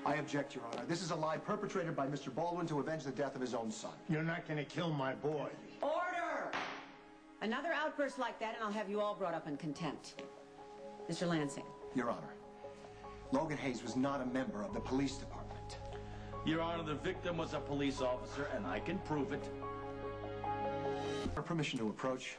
I object, Your Honor. This is a lie perpetrated by Mr. Baldwin to avenge the death of his own son. You're not going to kill my boy. Order! Another outburst like that, and I'll have you all brought up in contempt. Mr. Lansing. Your Honor, Logan Hayes was not a member of the police department. Your Honor, the victim was a police officer, and I can prove it. For permission to approach.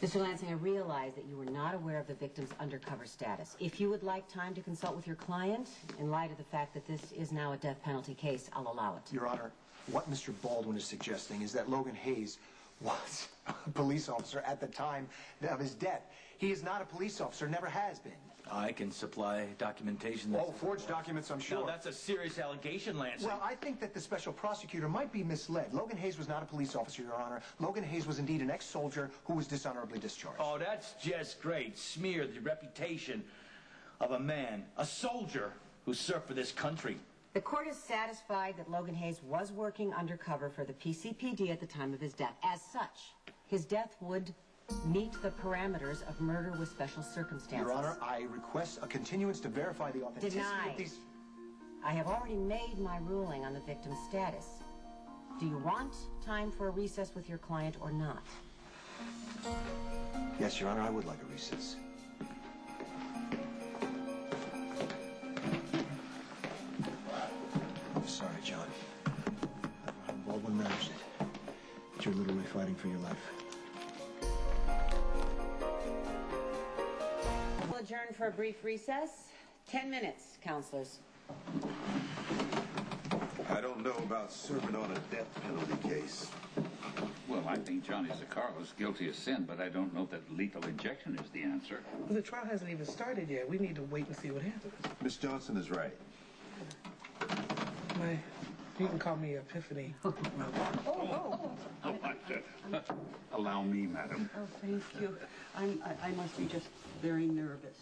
Mr. Lansing, I realize that you were not aware of the victim's undercover status. If you would like time to consult with your client, in light of the fact that this is now a death penalty case, I'll allow it. Your Honor, what Mr. Baldwin is suggesting is that Logan Hayes was a police officer at the time of his death. He is not a police officer, never has been. I can supply documentation. Oh, forged documents, I'm sure. Now, that's a serious allegation, Lansing. Well, I think that the special prosecutor might be misled. Logan Hayes was not a police officer, Your Honor. Logan Hayes was indeed an ex-soldier who was dishonorably discharged. Oh, that's just great. Smear the reputation of a man, a soldier, who served for this country. The court is satisfied that Logan Hayes was working undercover for the PCPD at the time of his death. As such, his death would meet the parameters of murder with special circumstances. Your Honor, I request a continuance to verify the authenticity of these... I have already made my ruling on the victim's status. Do you want time for a recess with your client or not? Yes, Your Honor, I would like a recess. I'm sorry, John. Baldwin managed it. But you're literally fighting for your life. We'll adjourn for a brief recess. 10 minutes, counselors. I don't know about serving on a death penalty case. Well, I think Johnny Zaccaro is guilty of sin, but I don't know that lethal injection is the answer. Well, the trial hasn't even started yet. We need to wait and see what happens. Miss Johnson is right. You can call me Epiphany. Allow me, madam. Oh, thank you. I must be just very nervous.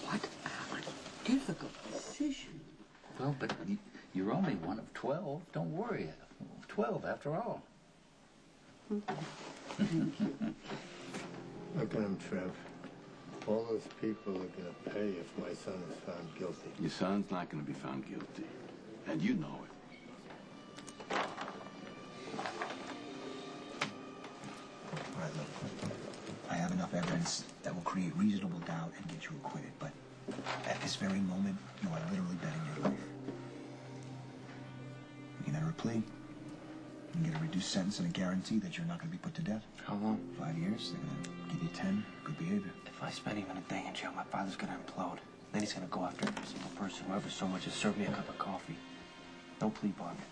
What a difficult decision. Well, but you're only one of 12. Don't worry. 12 after all. Thank you. Look at him, Trev. All those people are going to pay if my son is found guilty. Your son's not going to be found guilty. And you know it. All right, look. I have enough evidence that will create reasonable doubt and get you acquitted, but at this very moment, you are literally betting your life. You can enter a plea. You can get a reduced sentence and a guarantee that you're not going to be put to death. How long? 5 years. They're going to give you 10. Good behavior. If I spend even a day in jail, my father's going to implode. Then he's going to go after every single person who ever so much as served me a cup of coffee. No plea bargain.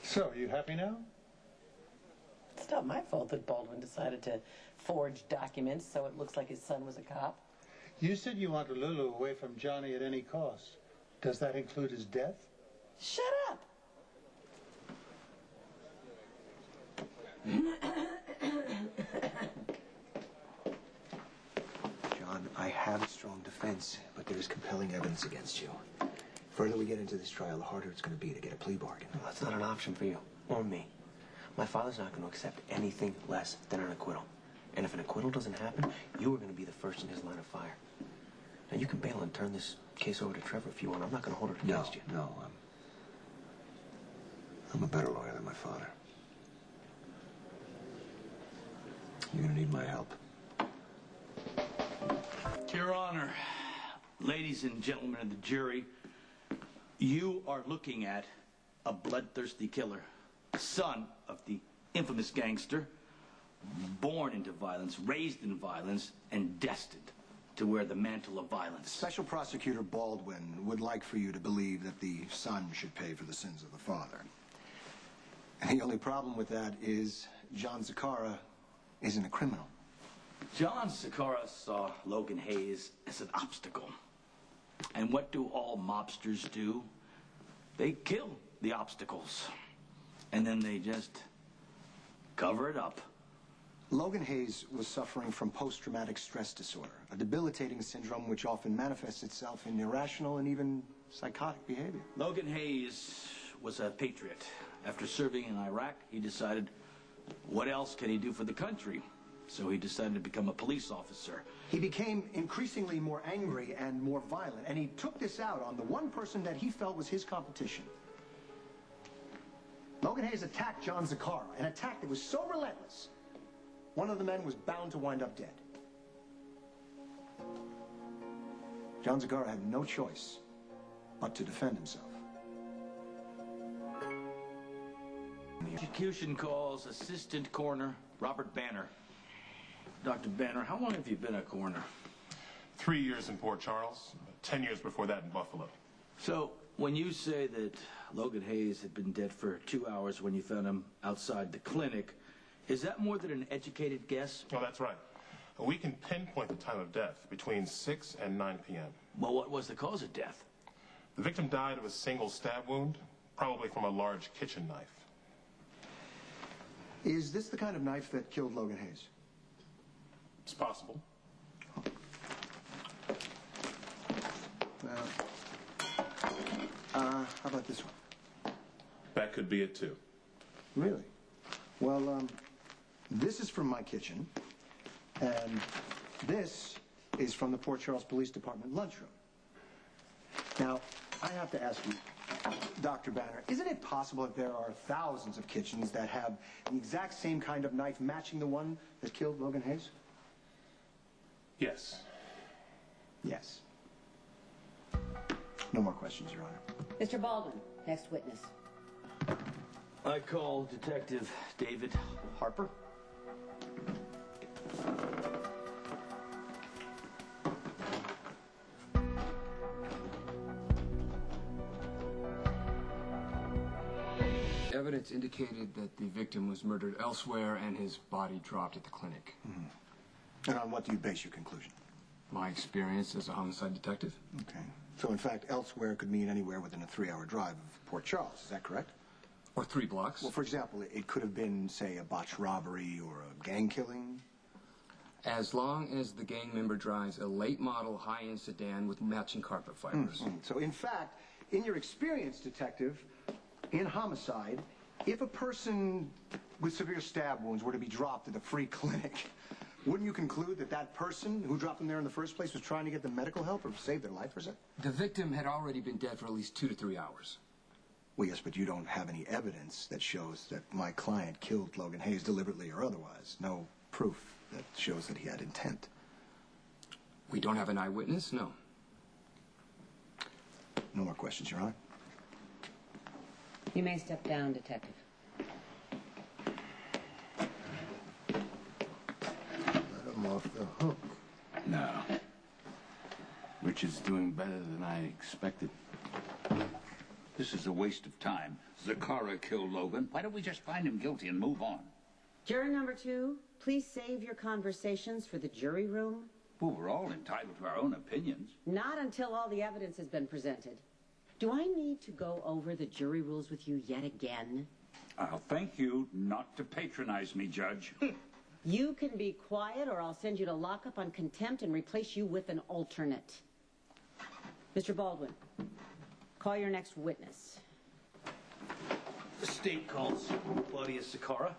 So, are you happy now? It's not my fault that Baldwin decided to forge documents so it looks like his son was a cop. You said you wanted Lulu away from Johnny at any cost. Does that include his death? Shut up! John, I have a strong defense, but there is compelling evidence against you. The further we get into this trial, the harder it's going to be to get a plea bargain. Well, that's not an option for you or me. My father's not going to accept anything less than an acquittal. And if an acquittal doesn't happen, you are going to be the first in his line of fire. Now, you can bail and turn this case over to Trevor if you want. I'm not going to hold it against you. No, I'm a better lawyer than my father. You're going to need my help. Your Honor, ladies and gentlemen of the jury, you are looking at a bloodthirsty killer, son of the infamous gangster, born into violence, raised in violence, and destined to wear the mantle of violence. Special Prosecutor Baldwin would like for you to believe that the son should pay for the sins of the father. And the only problem with that is John Zaccaro isn't a criminal. John Zaccaro saw Logan Hayes as an obstacle. And what do all mobsters do? They kill the obstacles. And then they just cover it up. Logan Hayes was suffering from post-traumatic stress disorder, a debilitating syndrome which often manifests itself in irrational and even psychotic behavior. Logan Hayes was a patriot. After serving in Iraq, he decided, what else can he do for the country? so he decided to become a police officer. He became increasingly more angry and more violent, and he took this out on the one person that he felt was his competition. Logan Hayes attacked John Zakara, an attack that was so relentless, one of the men was bound to wind up dead. John Zakara had no choice but to defend himself. Execution calls Assistant Coroner Robert Banner. Dr. Banner, how long have you been a coroner? 3 years in Port Charles, 10 years before that in Buffalo. So, when you say that Logan Hayes had been dead for 2 hours when you found him outside the clinic, is that more than an educated guess? Oh, that's right. We can pinpoint the time of death between 6 and 9 p.m. Well, what was the cause of death? The victim died of a single stab wound, probably from a large kitchen knife. Is this the kind of knife that killed Logan Hayes? It's possible. How about this one? That could be it, too. Really? Well, this is from my kitchen, and this is from the Port Charles Police Department lunchroom. Now, I have to ask you, Dr. Banner, isn't it possible that there are thousands of kitchens that have the exact same kind of knife matching the one that killed Logan Hayes? Yes. Yes. No more questions, Your Honor. Mr. Baldwin, next witness. I call Detective David Harper. Evidence indicated that the victim was murdered elsewhere and his body dropped at the clinic. Mm-hmm. And on what do you base your conclusion? My experience as a homicide detective. Okay. So, in fact, elsewhere could mean anywhere within a 3-hour drive of Port Charles. Is that correct? Or 3 blocks. Well, for example, it could have been, say, a botched robbery or a gang killing. As long as the gang member drives a late model high-end sedan with matching carpet fibers. Mm-hmm. So, in fact, in your experience, Detective, in homicide, if a person with severe stab wounds were to be dropped at a free clinic, wouldn't you conclude that that person who dropped them there in the first place was trying to get them medical help or save their life, or something? The victim had already been dead for at least 2 to 3 hours. Well, yes, but you don't have any evidence that shows that my client killed Logan Hayes deliberately or otherwise. No proof that shows that he had intent. We don't have an eyewitness? No. No more questions, Your Honor. You may step down, Detective. Let him off the hook. No. Richard's doing better than I expected. This is a waste of time. Zakara killed Logan. Why don't we just find him guilty and move on? Juror number 2, please save your conversations for the jury room. Well, we're all entitled to our own opinions. Not until all the evidence has been presented. Do I need to go over the jury rules with you yet again? I'll thank you not to patronize me, Judge. You can be quiet or I'll send you to lockup on contempt and replace you with an alternate. Mr. Baldwin, call your next witness. The state calls Claudia Zakara.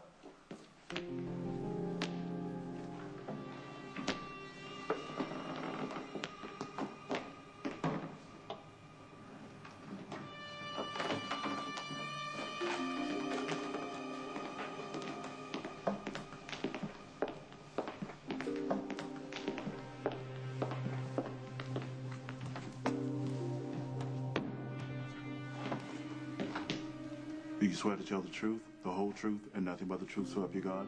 Do you swear to tell the truth, the whole truth, and nothing but the truth, so help you God?